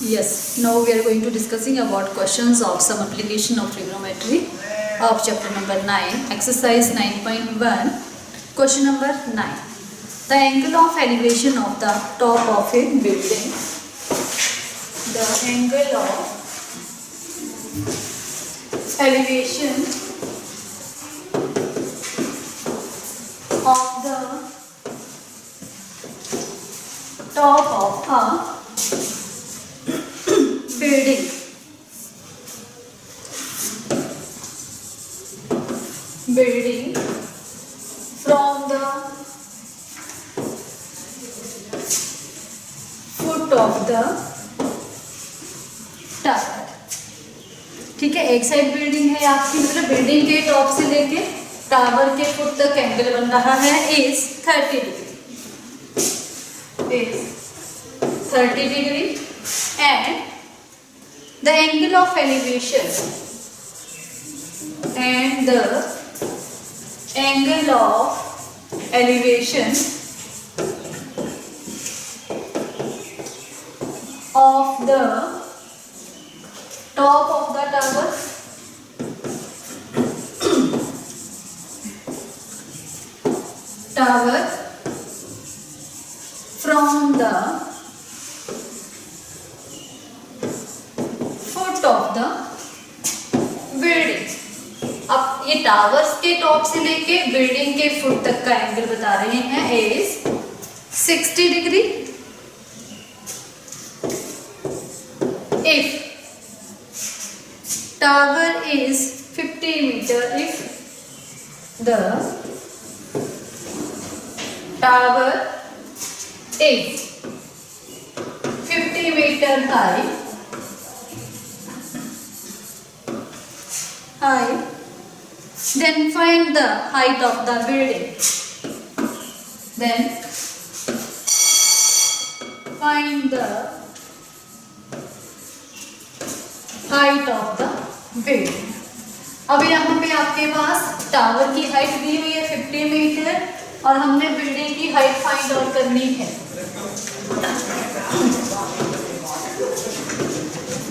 Yes, now we are going to discussing about questions of some application of trigonometry of chapter number 9, exercise 9.1, question number 9. The angle of elevation of the top of a building. The angle of elevation of the top of a building from the foot of the tower. ठीक है, एक side building है आपकी, मतलब building के top से लेके tower के फुट तक एंगल बन रहा है is 30 degree and the angle of elevation of the top of the tower from the foot of the building. अब ये टावर्स के टॉप से लेके बिल्डिंग के फुट तक का एंगल बता रहे हैं is 60 degree. If tower is 50 meter, if the tower is 50 meter high, then find the height of the building. Then find the height of the building. अब यहाँ पे आपके पास टावर की हाइट दी हुई है 50 मीटर और हमने बिल्डिंग की हाइट फाइंड आउट करनी है.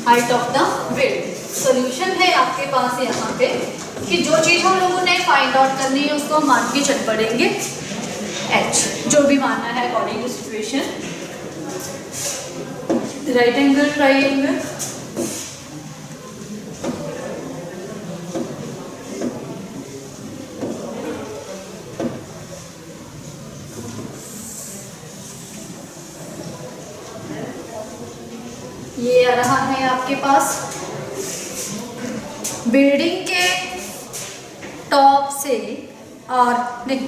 Height of the building. Solution है आपके पास यहाँ पे कि जो चीज हम लोगों ने फाइंड आउट करनी है उसको मान के चल पड़ेंगे h, जो भी मानना है according to situation. Right angle triangle, ये आ रहा है आपके पास बिल्डिंग के टॉप से और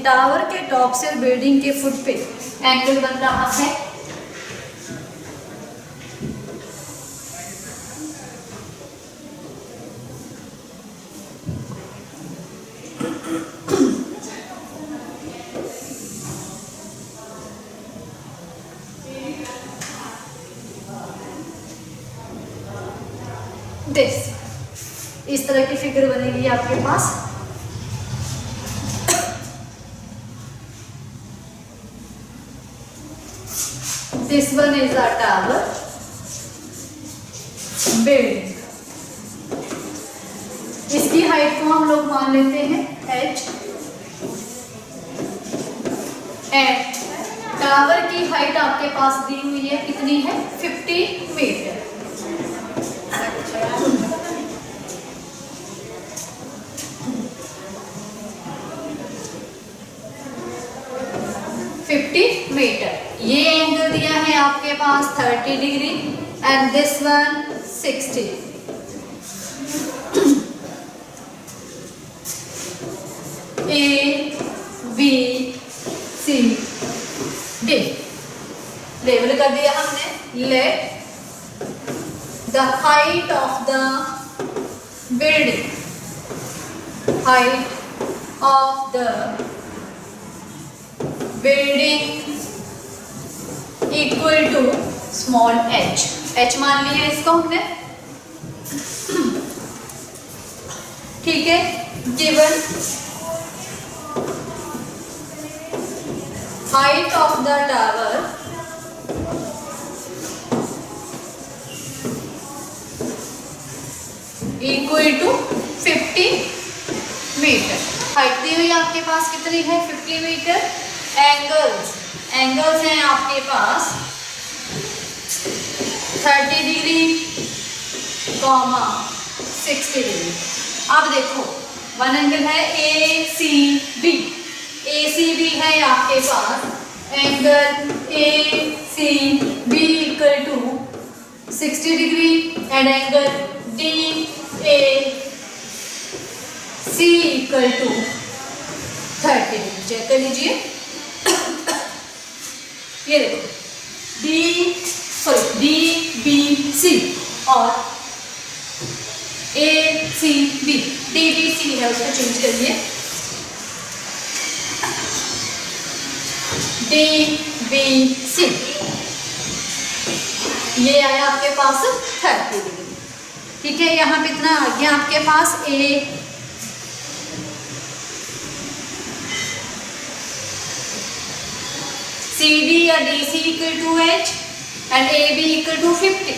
टावर के टॉप से बिल्डिंग के फुट पे एंगल बन रहा है दिस. इस तरह की फिगर बनेगी आपके पास. This one is a tower building. इसकी हाइट को हम लोग मान लेते हैं h एंड टावर की हाइट आपके पास दी हुई है कितनी है 50 मीटर. 50 मीटर. ये एंगल दिया है आपके पास 30 degree and this one 60. A B C D level कर दिया हमने. Let the height of the building, height of the building equal to small h. h मान लिया इसको हमने. ठीक है, given height of the tower equal to 50 metre. Height दी हुई आपके पास कितनी है 50 मीटर। एंगल्स हैं आपके पास 30 डिग्री, 60 डिग्री। अब देखो वन एंगल है ACB है आपके पास। Angle ACB equal to 60 degree and angle DAC equal to 30 degree. Check कर लीजिए। ये देखो DBC और ACB, DBC है उसको चेंज करिए DBC। ये आया आपके पास 30 डिग्री। ठीक है, यहाँ पे इतना आ गया आपके पास CD या DC equal to H and AB equal to 50।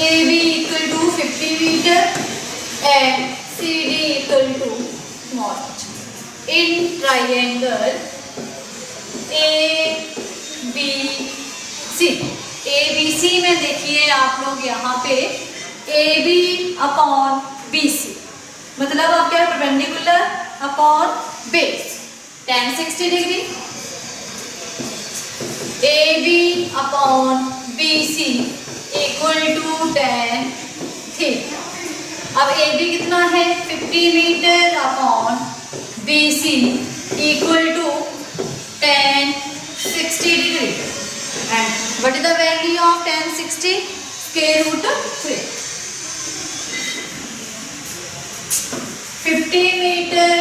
AB equal to 50 metre and CD equal to small h। In triangle ABC में देखिए आप लोग यहाँ पे AB अपॉन BC मतलब आपका perpendicular upon base tan 60 degree. AB upon BC equal to tan theta. अब AB कितना है 50 metre upon BC equal to tan 60 degree. And what is the value of tan 60? Square root 3। 50 metre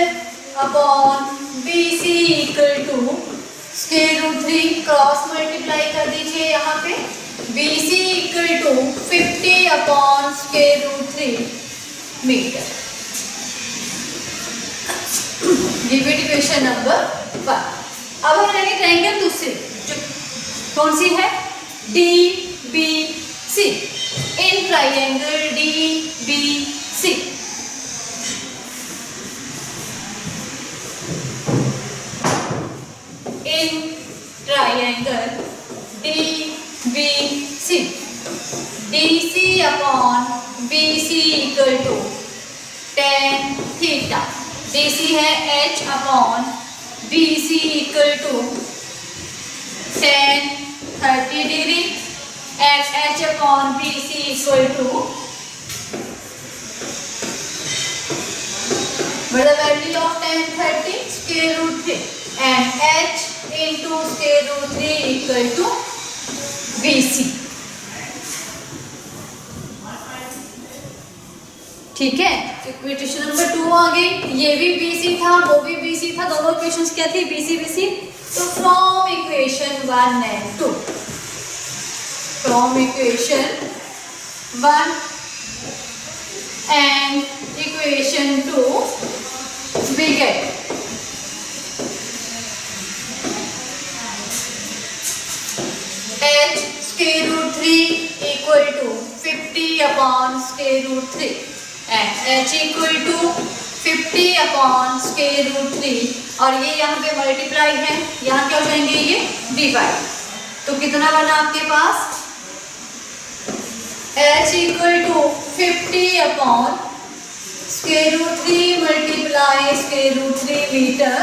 upon BC equal to square root 3। Cross multiply कर दीजिए यहाँ पे। BC equal to 50 upon square root 3 metre. Repeat equation number 1। अब हम लेंगे triangle दूसरी जो कौन सी है DBC। In triangle DBC in triangle DBC DC upon BC equal to tan theta. DC है H upon BC equal to tan 30 degree and H upon BC equal to what the value of tan 30? Square root 3 and H into square root 3 equal to BC। ठीक है, equation number 2 आ गई। ये भी BC था, वो भी BC था, दोनों इक्वेशंस क्या थी BC। तो from equation 1 and 2, from equation 1 and equation 2 we get H square root 3 equal to 50 upon square root 3 and H equal to 50 upon square root 3 और ये यहाँ पे मल्टीप्लाई है, यहाँ क्या हो जाएंगे ये डिवाइड। तो कितना बना आपके पास H equal to 50 upon square root 3 multiply square root 3 meter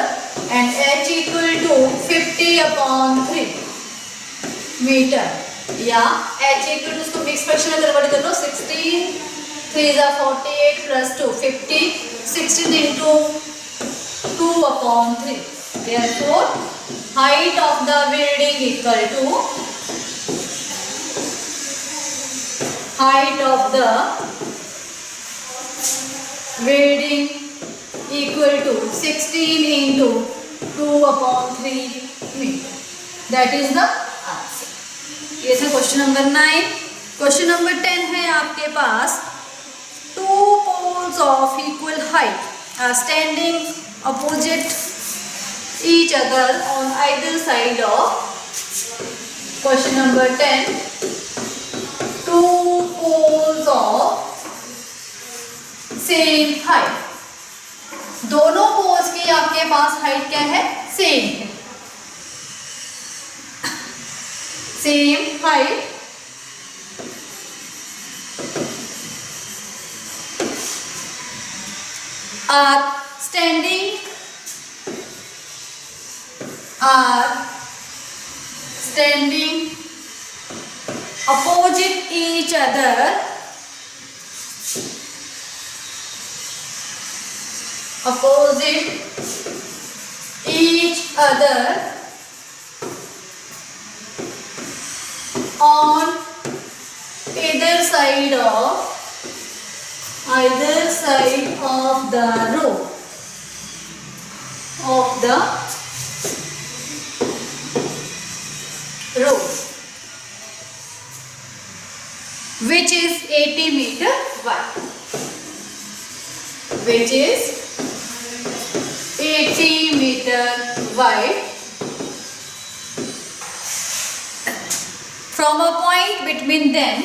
and H equal to 50 upon 3 metre या H equal to उसको मिक्स फ्रैक्शन में कन्वर्ट कर लो। 16 3 is 48 plus 2 50 16 into 2 upon 3। Therefore height of the building equal to height of the building equal to 16 into 2 upon 3 meter। That is the answer। ये था question number 9। Question number 10 है आपके पास। Two poles of equal height are standing opposite each other on either side of question number 10। Two poles of same height, दोनों poles की आपके पास height क्या है, same है, same height, are standing opposite each other, on either side of the row, which is 80 meter wide, which is 80 meter wide. From a point between them,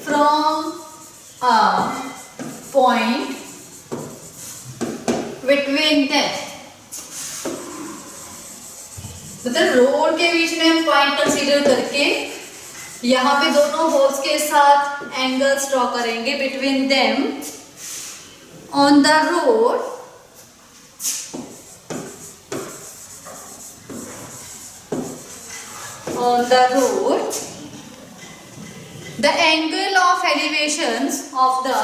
from a point between them, मतलब road के बीच में हम point consider करके यहाँ पे दोनों holes के साथ एंगल्स ड्रॉ करेंगे between them on the road, the angle of elevations of the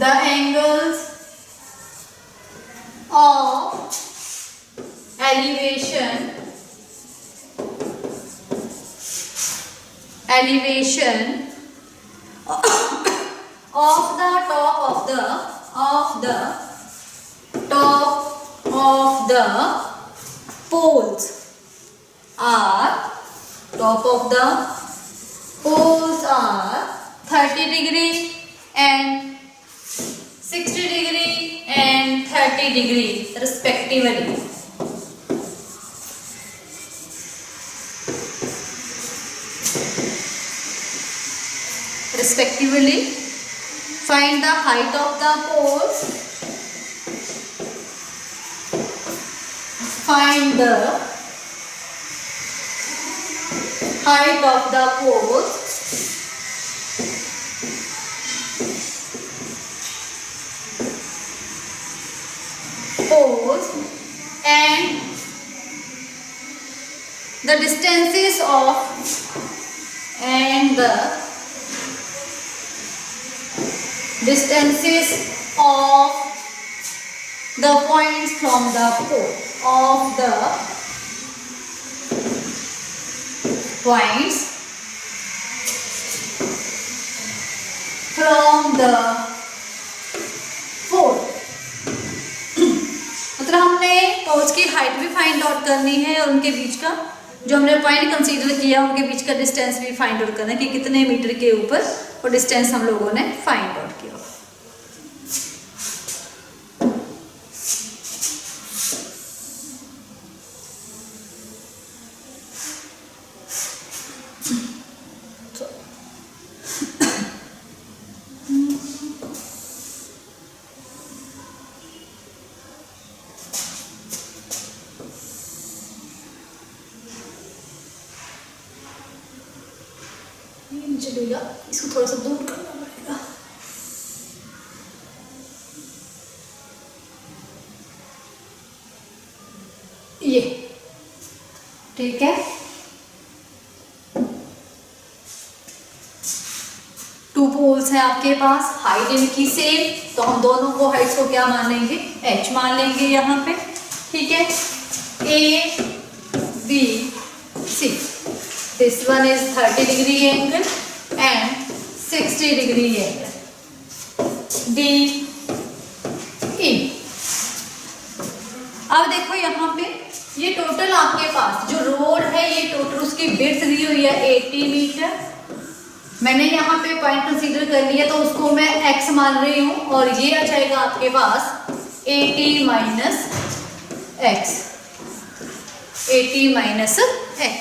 angles of elevation of the top of the poles are 30 degree and 60 degree and 30 degree respectively. Find the height of the poles. Find the height of the poles and the distances of the points from the pole, मतलब हमने poles की height भी find out करनी है और उनके बीच का जो हमने पॉइंट कंसीडर किया उनके बीच का डिस्टेंस भी फाइंड आउट करना है कि कितने मीटर के ऊपर वो डिस्टेंस हम लोगों ने फाइंड आउट किया। चलेगा, इसको थोड़ा सा दूर करना पड़ेगा। ये ठीक है, 2 पोल्स हैं आपके पास, हाइट इनकी सेम, तो हम दोनों को हाइट्स को क्या मान लेंगे, h मान लेंगे यहाँ पे, ठीक है। A B C, this one is 30 degree angle and 60 degree angle, D E। अब देखो यहाँ पे ये टोटल आपके पास जो रोड है ये टोटल उसकी विड्थ दी हुई है 80 मीटर। मैंने यहाँ पे पॉइंट कंसीडर कर लिया तो उसको मैं x मान रही हूँ और ये आ जाएगा आपके पास 80 minus x, 80 minus x।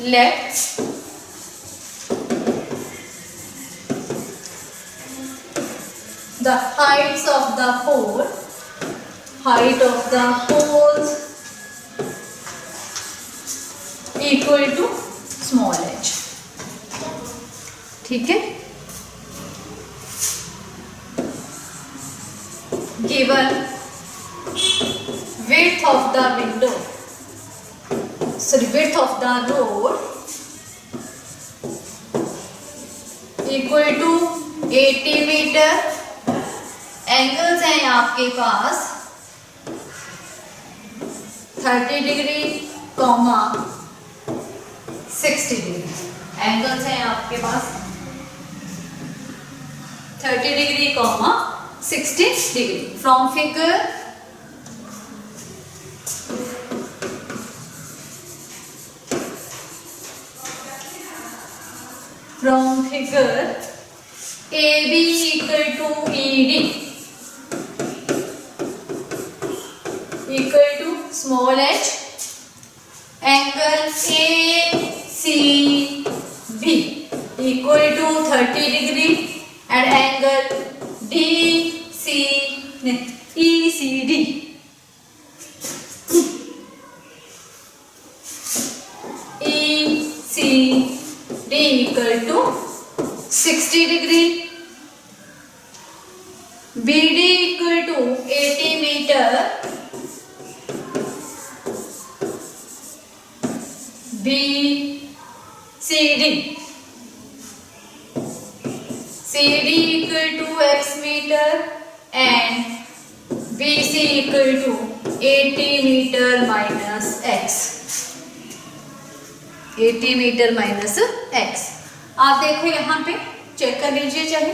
Let the heights of the pole, height of the poles equal to small h. ठीक है. Given width of the window, width of the road equal to 80 metre. Angles हैं आपके पास 30 degree, 60 degree. Angles हैं आपके पास 30 degree, 60 degree. From figure AB equal to ED equal to small h. Angle ACB equal to 30 degree and angle ECD equal to 60 degree. BD equal to 80 meter. CD equal to x meter and BC equal to 80 meter minus x. 80 metre minus x. आप देखो यहाँ पे check कर लीजिए चाहे.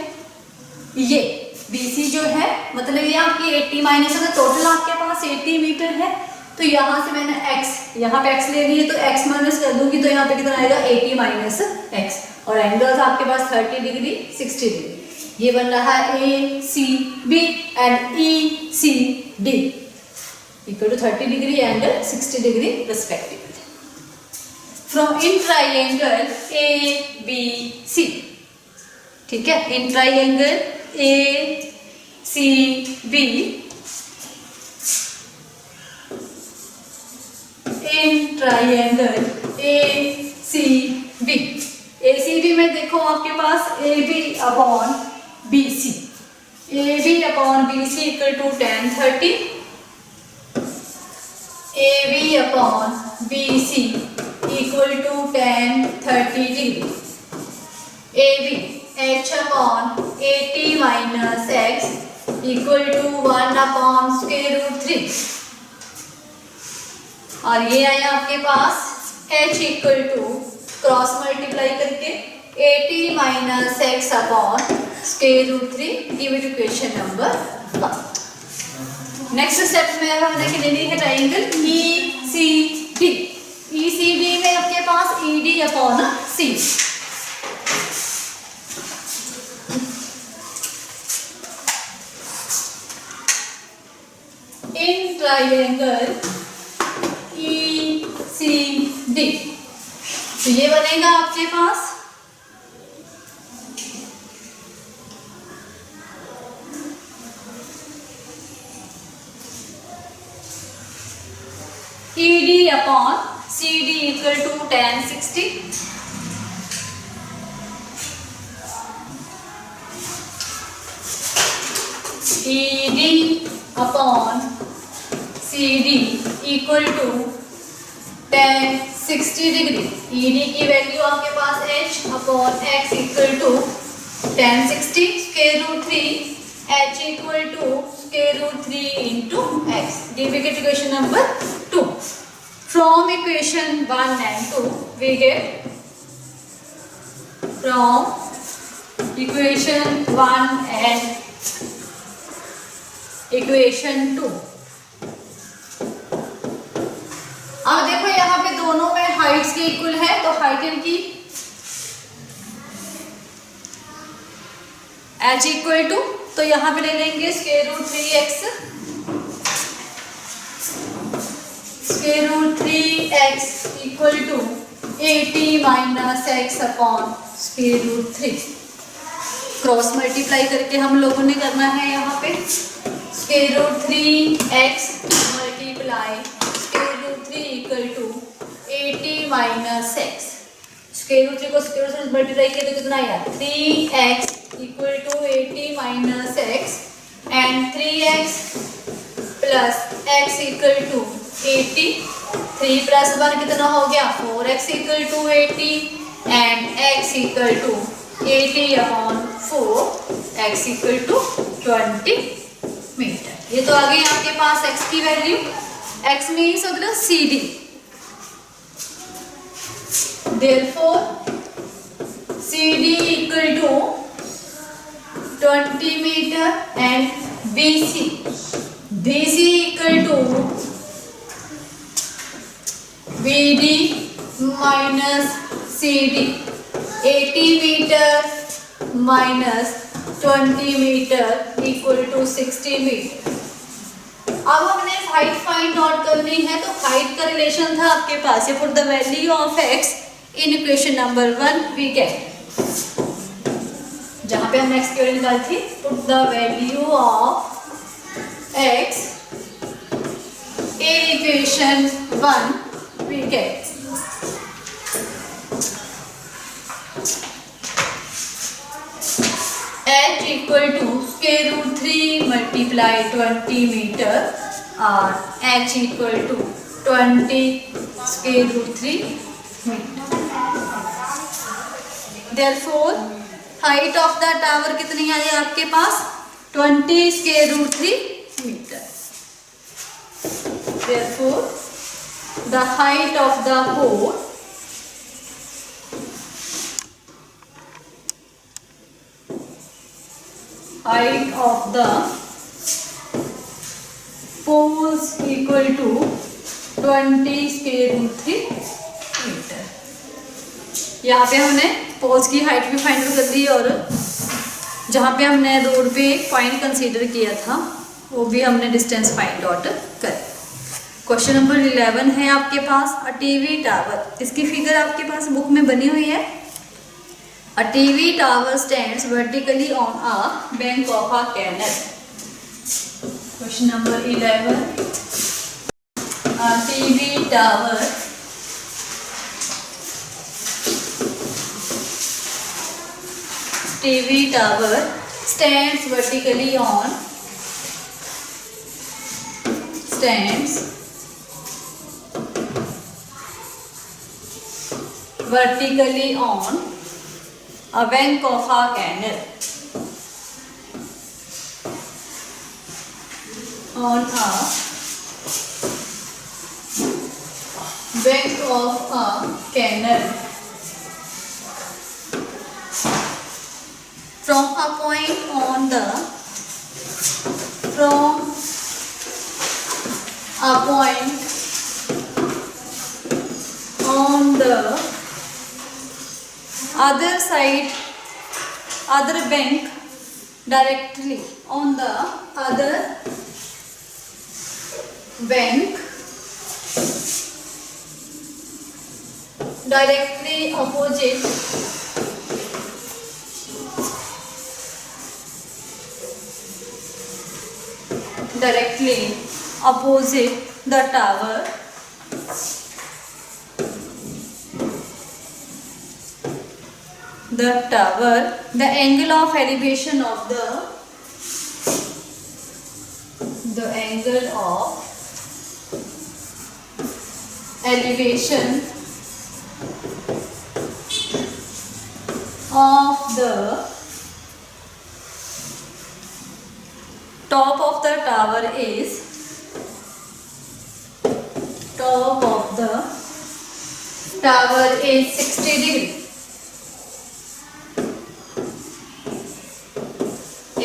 ये BC जो है मतलब ये आपकी 80 माइनस अगर टोटल आपके पास 80 मीटर है तो यहाँ से मैंने x, यहाँ पे x ले ली है तो x माइनस कर दूंगी तो यहाँ पे कितना आएगा 80 माइनस x. और एंगल्स आपके पास 30 डिग्री, 60 डिग्री. ये बन रहा है ACB and ECD equal to 30 degree and 60 degree respectively. From in triangle ABC. ठीक है. In triangle ACB, in triangle ACB. ACB में देखो आपके पास AB upon BC. AB upon BC equal to tan 30. AB upon BC equal to tan 30 degree. AB h upon 80 minus x equal to 1 upon square root 3. और ये आया आपके पास h equal to cross multiply करके 80 minus x upon square root 3. Give it equation number 1. Next step में हमें देख लेनी है ट्राइंगल ECD. ECD में आपके पास ED upon C. In triangle ECD तो ये बनेगा आपके पास ED upon CD equal to tan 60. ED upon CD equal to tan 60 degree. ED की वैल्यू आपके पास h upon x equal to tan 60 square root 3. h equal to square root 3 into x. Give equation number 2. From equation 1 and 2 we get from equation 1 and equation 2. अब देखो यहाँ पे दोनों में Heights के इक्वल है तो हाइट इनकी h इक्वल टू तो यहाँ पे ले लेंगे square root 3x. Square root 3x equal to 80 minus x upon square root 3. Cross multiply करके हम लोगों ने करना है यहाँ पे square root 3x multiply square root 3 equal to 80 minus x. Square root 3 को स्क्वायर रूट से मल्टीप्लाई किया तो कितना आया 3x equal to 80 minus x and 3x plus x equal to 80। 3 plus 1 कितना हो गया 4x equal to 80 and x equal to 80 upon 4 x equal to 20 metre. ये तो आ गई आपके पास x की वैल्यू। x मीन्स होता है CD। Therefore CD equal to 20 meter and BC equal to BD minus CD। 80 meter minus 20 meter equal to 60 meter। अब हमने हाइट फाइंड आउट करनी है, तो हाइट का रिलेशन था आपके पास, ये put the value of x in equation number 1 we get, जहां पे हमने x की वैल्यू निकाली थी, put the value of x in equation 1 we get h equal to square root 3 multiply 20 meter और h equal to 20 square root 3 meter। Therefore height of the tower कितनी आई आपके पास 20 square root 3 meter। Therefore the height of the pole poles equal to 20 square root 3 meter। यहाँ पे हमने poles की height भी find कर ली और जहाँ पे हमने रोड पे पॉइंट कंसीडर किया था वो भी हमने डिस्टेंस फाइंड आउट कर। क्वेश्चन नंबर 11 है आपके पास अ टीवी टावर। इसकी फिगर आपके पास बुक में बनी हुई है। A TV tower stands vertically on a bank of a canal। Question number 11. A TV tower stands vertically on a bank of a canal। On a bank of a canal from a point on the other side, other bank, directly on the other bank, directly opposite the tower, the angle of elevation of the angle of elevation of the top of the tower is 60 degree.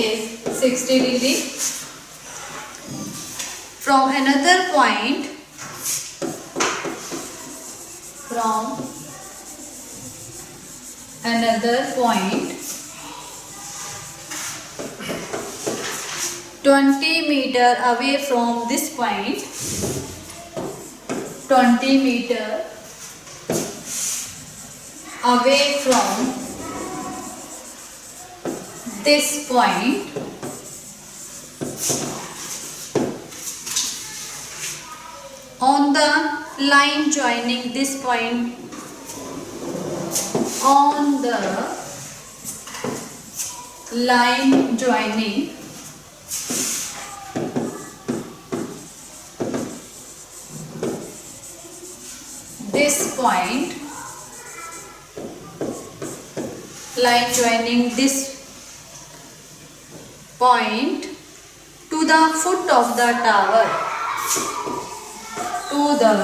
Is 60 degree. From another point, 20 meter away from this point, 20 meter away from this point on the line joining this point on the line joining this point, line joining this point to the foot of the tower, to the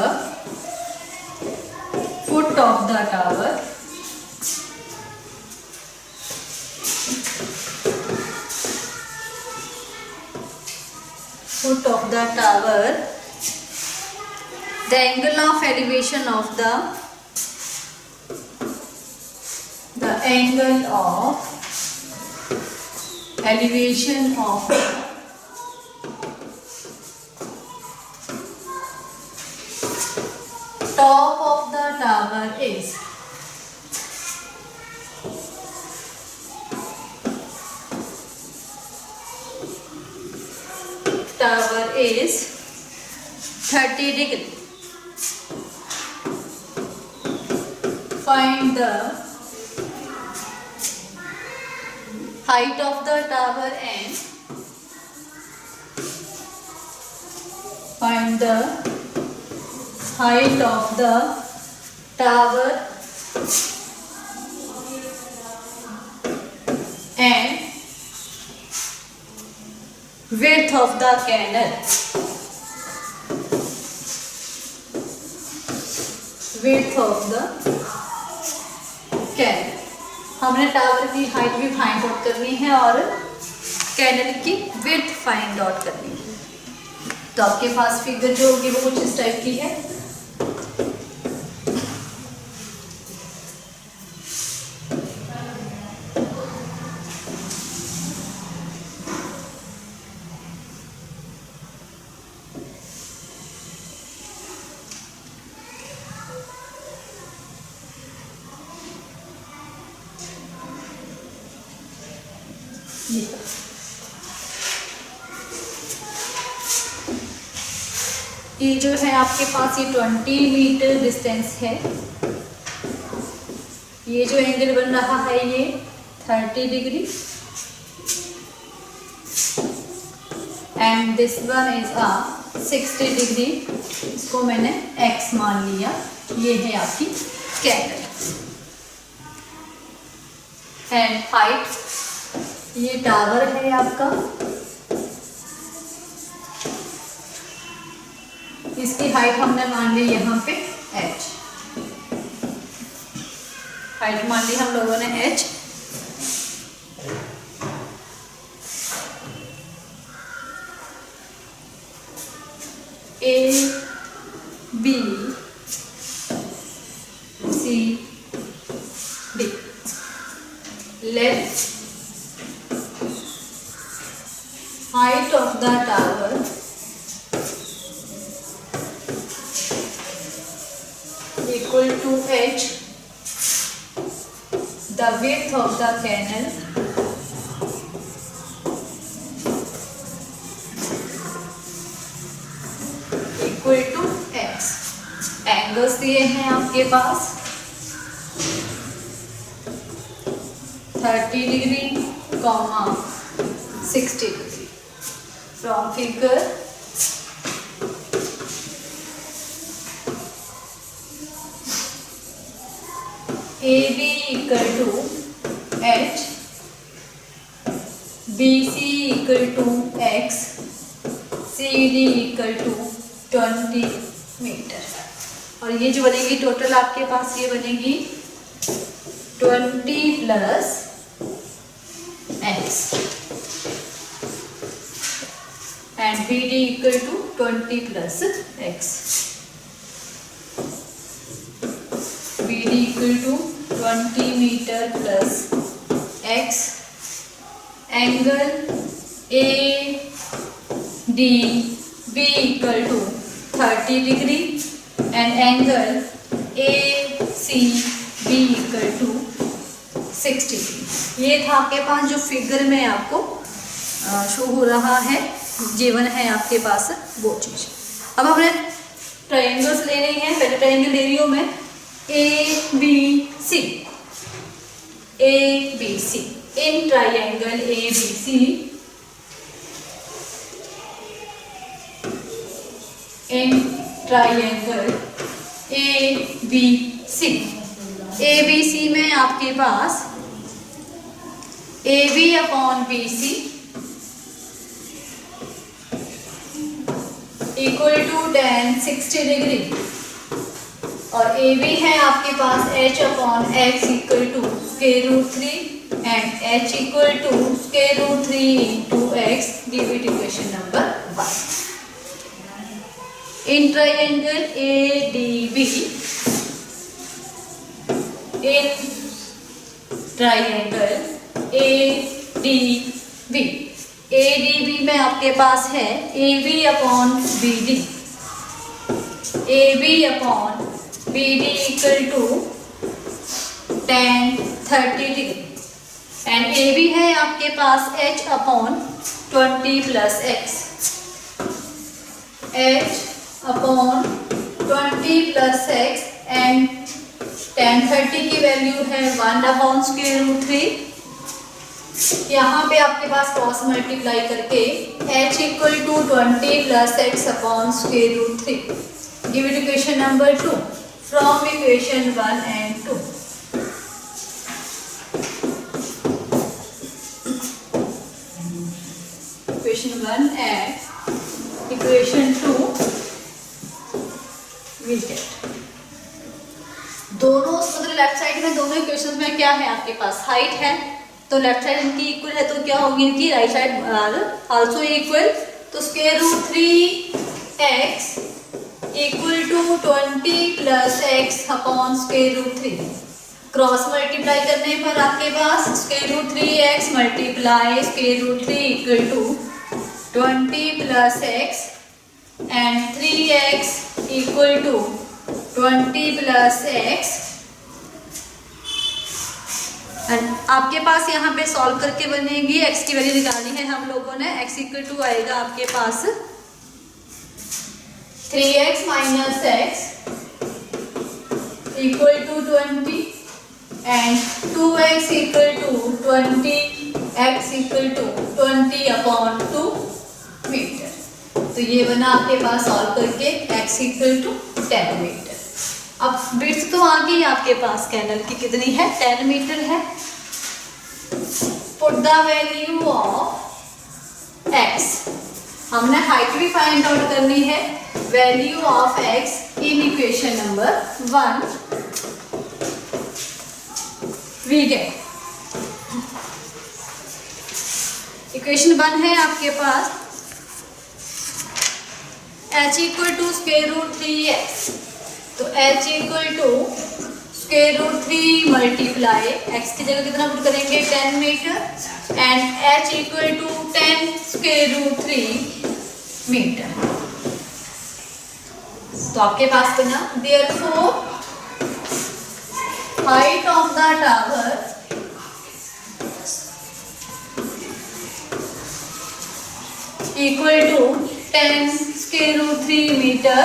foot of the tower, foot of the tower, the angle of elevation of the angle of elevation of top of the tower is tower is 30 degree. Find the height of the tower and find the height of the tower and width of the canal. Width of the canal. हमने tower की height भी find out करनी है और canal की width find out करनी है. तो आपके पास फिगर जो होगी वो कुछ इस टाइप की है. ये जो है आपके पास ये 20 मीटर डिस्टेंस है. ये जो एंगल बन रहा है ये 30 degree and this one is 60 degree. इसको मैंने x मान लिया. ये है आपकी कैनल एंड हाइट. ये टावर है आपका. इसकी हाइट हमने मान ली यहाँ पे h. हाइट मान ली हम लोगों ने h. A B C D. Let height of the tower equal to h, the width of the canal equal to x. Angles दिए हैं आपके पास 30 degree, 60 degree. From figure AB equal to h, BC equal to x, CD equal to 20 metre. और ये जो बनेगी total आपके पास ये बनेगी 20 plus x and BD equal to 20 plus x. BD equal to 20 meter plus x. Angle ADB equal to 30 degree and angle ACB equal to 60। ये था आपके पास जो फिगर में आपको शो हो रहा है, गिवन है आपके पास वो चीज़। अब हमने ट्रायंगल्स लेने हैं। पहले ट्रायंगल ले रही हूँ मैं, ABC। ABC in triangle ABC, in triangle ABC, ABC में आपके पास AB upon BC equal to tan 60 degree, और AB है आपके पास H upon X equal to square root 3 and H equal to square root 3 into X। Give it equation number 1। In triangle ADB, in triangle ADB, ADB में आपके पास है AB upon BD, AB upon BD equal to tan 30 degree, and AB है आपके पास H upon 20 plus X, H upon 20 plus X, and tan 30 की value है 1 upon square root 3। यहाँ पे आपके पास क्रॉस मल्टीप्लाई करके H equal to 20 plus X upon square root 3। Give it equation number 2 from equation 1 and 2। Equation 1 and equation 2 will get. दोनों मतलब left side में दोनों इक्वेशन में क्या है आपके पास, हाइट है, तो लेफ्ट साइड इनकी इक्वल है, तो क्या होगी इनकी राइट साइड आल्सो इक्वल, तो square root 3x equal to 20 plus x upon square root 3। Cross multiply करने पर आपके पास square root 3x multiply square root 3 equal to 20 plus x and 3x equal to 20 plus x। And आपके पास यहाँ पे solve करके बनेगी, x की वैल्यू निकालनी है हम लोगों ने। x इक्वल टू आएगा आपके पास 3x minus x equal to 20 and 2x equal to 20x equal to 20 upon 2 metre. तो ये बना आपके पास सॉल्व करके x इक्वल टू 10 मीटर। अब विड्थ तो आ गई आपके पास कैनल की, कितनी है, 10 मीटर है। Put the value of x, हमने हाइट भी फाइंड आउट करनी है, value of x in equation number 1 we get. Equation 1 है आपके पास h equal to square root 3x, तो h equal to square root 3 multiply x की जगह कितना पुट करेंगे 10 metre and h equal to 10 square root 3 metre. तो आपके पास बना therefore height of the tower equal to 10 square root 3 metre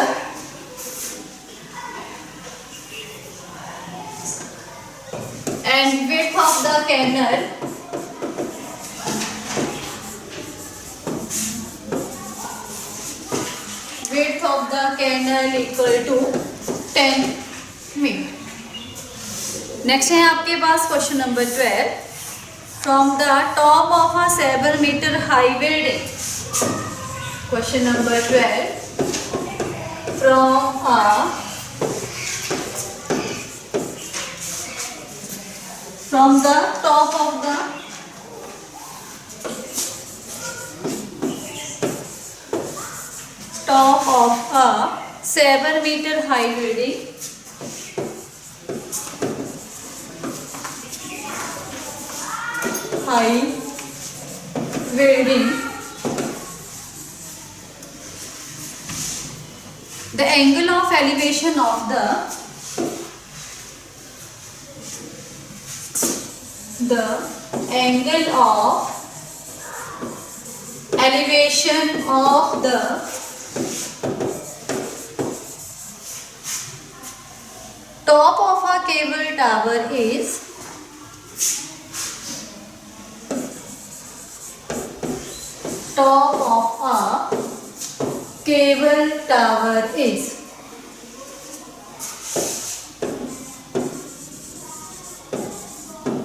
and width of the canal equal to 10 metre. Next है आपके पास question number 12। From the top of a 7 metre high building, question number 12, from the top of the a 7 meter high building, the angle of elevation of the the angle of elevation of the top of a cable tower is top of a cable tower is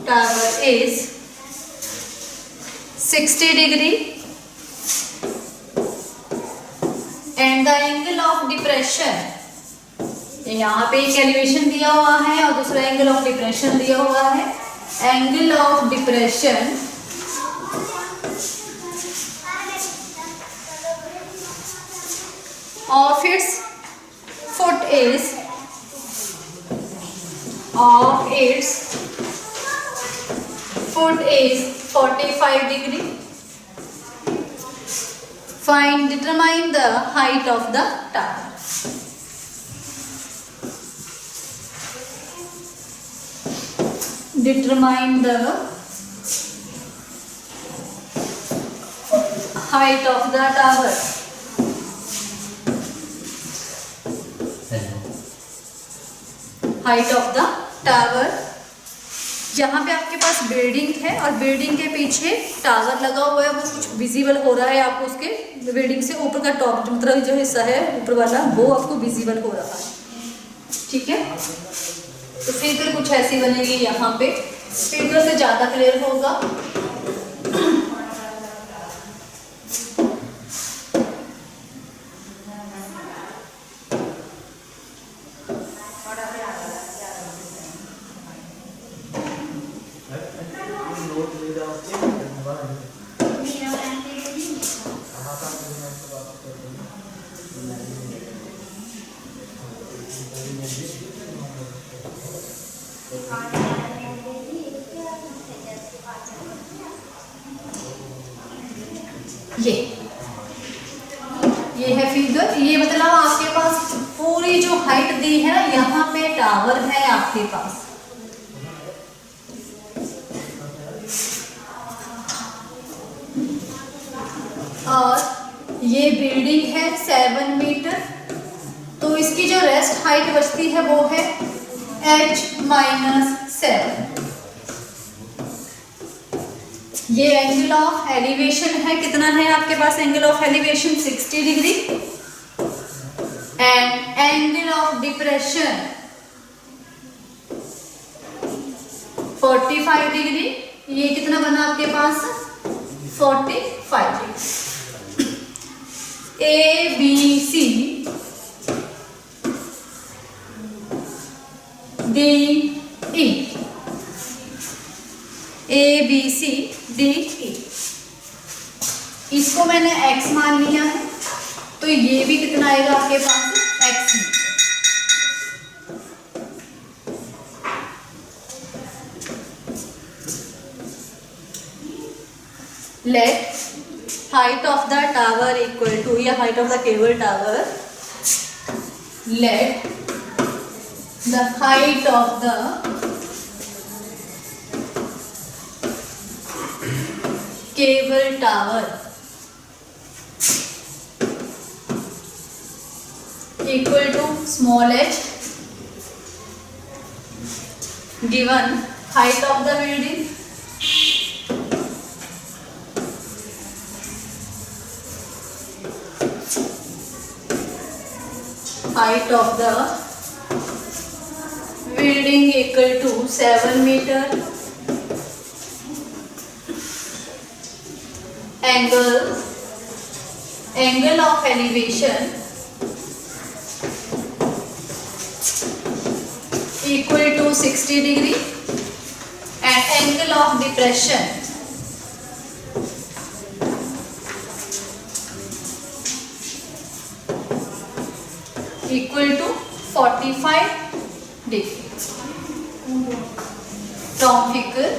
tower is 60 degree and the angle of depression, यहाँ पे एक elevation दिया हुआ है और दूसरा angle of depression दिया हुआ है। Angle of depression of its foot is 45 degree. Determine the height of the tower. Determine the height of the tower. Height of the tower. यहाँ पे आपके पास बिल्डिंग है और बिल्डिंग के पीछे टावर लगा हुआ है, वो कुछ विजिबल हो रहा है आपको। उसके बिल्डिंग से ऊपर का टॉप मतलब जो हिस्सा है ऊपर वाला वो आपको विजिबल हो रहा है, ठीक है। तो फिगर कुछ ऐसी बनेगी यहाँ पे, फिगर से ज़्यादा क्लियर होगा। ये है फिगर। ये मतलब आपके पास पूरी जो हाइट दी है ना, यहाँ पे टावर है आपके पास। और ये बिल्डिंग है 7 मीटर, तो इसकी जो रेस्ट हाइट बचती है वो है h-7। ये एंगल ऑफ एलिवेशन है, कितना है आपके पास angle of elevation 60 degree and angle of depression 45 degree. ये कितना बना आपके पास 45 degree. A B C D E, A B C D E, इसको मैंने x मान लिया है, तो ये भी कितना आएगा आपके पास x metre. Let height of the tower equal to, या height of the cable tower, let the height of the cable tower equal to small h, given height of the building, height of the building equal to 7 meter, angle of elevation equal to 60 degree and angle of depression equal to 45 degree. From figure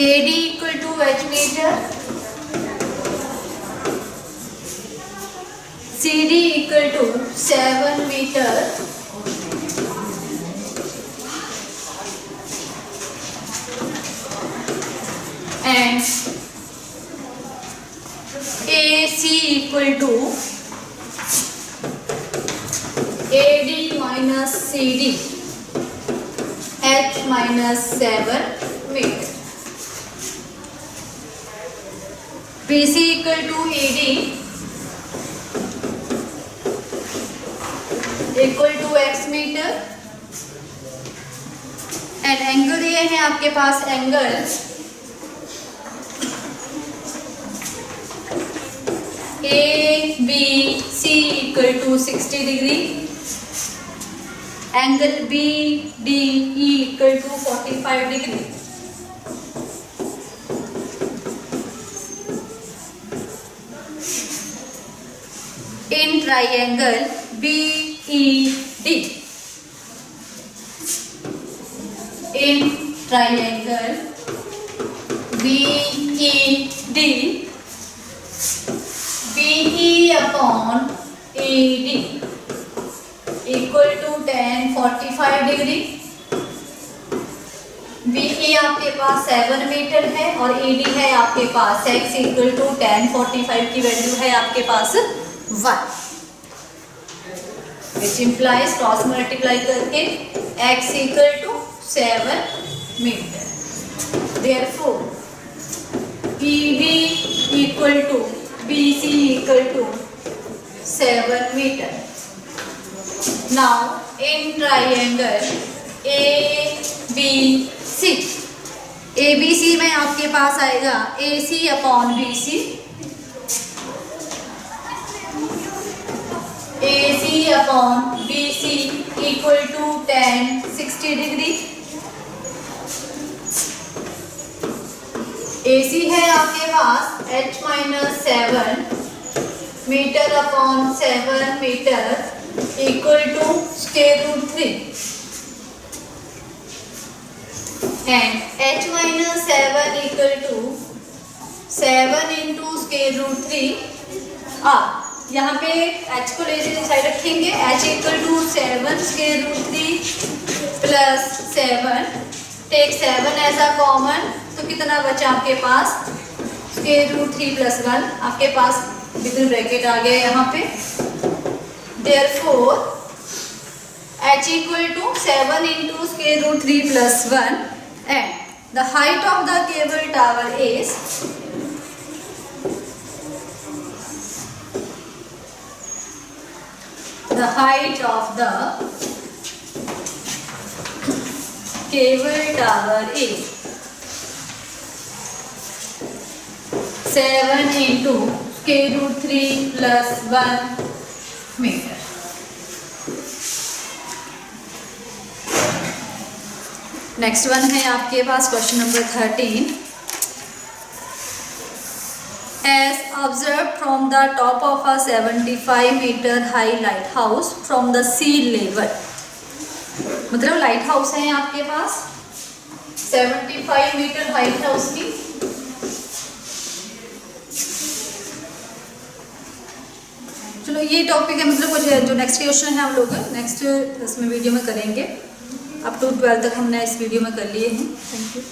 AD equal to H meter, CD equal to 7 meter, and AC equal to AD minus CD, H minus 7 meter. BC equal to AD equal to X meter, and angle दिए हैं आपके पास angle ABC equal to 60 degree, angle BDE equal to 45 degree. In triangle BED, in triangle BED, BE upon AD equal to tan 45 degree. BE आपके पास 7 metre है और AD है आपके पास x इक्वल टू tan 45 की वैल्यू है आपके पास 1, which implies क्रॉस मल्टीप्लाई करके x equal to 7 metre. Therefore ED equal to BC equal to 7 meter. Now in triangle ABC में आपके पास आएगा AC upon BC, AC upon BC equal to tan 60 degree. AC है आपके पास H minus 7 metre upon 7 metre equal to square root 3, and H minus 7 equal to 7 into square root 3. यहाँ पे H को ले साइड रखेंगे, H equal to 7 square root 3 plus 7, take 7 as a common, तो कितना बचा आपके पास स्क्वायर रूट 3 प्लस 1 आपके पास विदिन ब्रैकेट आ गया यहाँ पे. Therefore H equal to 7 into square root 3 plus 1 and the height of the cable tower is the height of the cable tower is 7 into square root 3 plus 1 meter. Next one है आपके पास question number 13. As observed from the top of a 75 meter high lighthouse from the sea level. मतलब light house है आपके पास 75 metre height house की. चलो ये topic है, मतलब कुछ जो नेक्स्ट क्वेश्चन है हम लोग नेक्स्ट इसमें वीडियो में करेंगे. अप टू 12 तक हमने इस वीडियो में कर लिए हैं. Thank you.